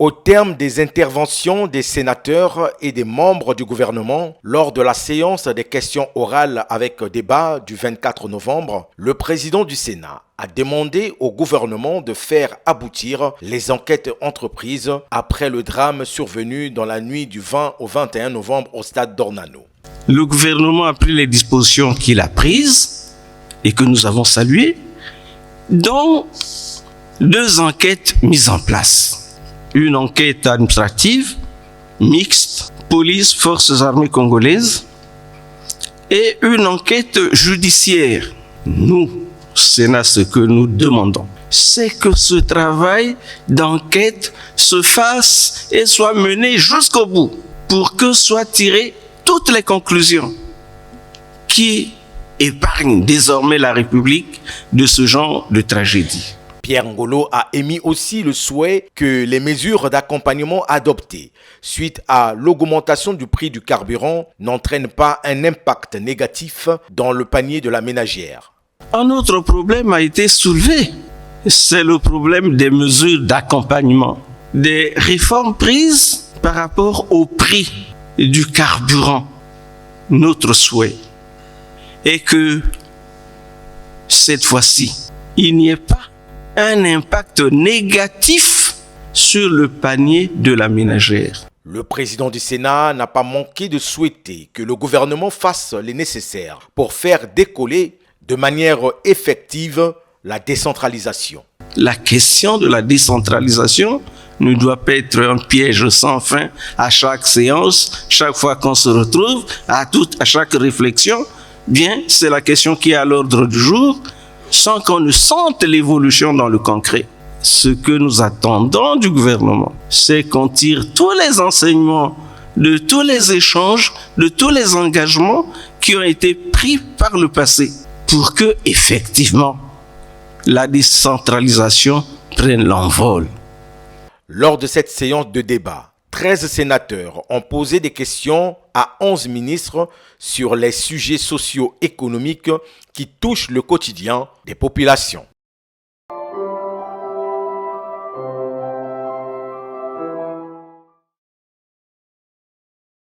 Au terme des interventions des sénateurs et des membres du gouvernement, lors de la séance des questions orales avec débat du 24 novembre, le président du Sénat a demandé au gouvernement de faire aboutir les enquêtes entreprises après le drame survenu dans la nuit du 20 au 21 novembre au stade d'Ornano. Le gouvernement a pris les dispositions qu'il a prises et que nous avons saluées, dont 2 enquêtes mises en place. Une enquête administrative, mixte, police, forces armées congolaises, et une enquête judiciaire. Nous, Sénat, ce que nous demandons, c'est que ce travail d'enquête se fasse et soit mené jusqu'au bout, pour que soient tirées toutes les conclusions qui épargnent désormais la République de ce genre de tragédie. Pierre Ngolo a émis aussi le souhait que les mesures d'accompagnement adoptées suite à l'augmentation du prix du carburant n'entraînent pas un impact négatif dans le panier de la ménagère. Un autre problème a été soulevé, c'est le problème des mesures d'accompagnement, des réformes prises par rapport au prix du carburant. Notre souhait est que cette fois-ci, il n'y ait pas un impact négatif sur le panier de la ménagère. Le président du Sénat n'a pas manqué de souhaiter que le gouvernement fasse les nécessaires pour faire décoller de manière effective la décentralisation. La question de la décentralisation ne doit pas être un piège sans fin à chaque séance, chaque fois qu'on se retrouve, à chaque réflexion. Bien, c'est la question qui est à l'ordre du jour, sans qu'on ne sente l'évolution dans le concret. Ce que nous attendons du gouvernement, c'est qu'on tire tous les enseignements de tous les échanges, de tous les engagements qui ont été pris par le passé, pour que, effectivement, la décentralisation prenne l'envol. Lors de cette séance de débat, 13 sénateurs ont posé des questions à 11 ministres sur les sujets socio-économiques qui touchent le quotidien des populations.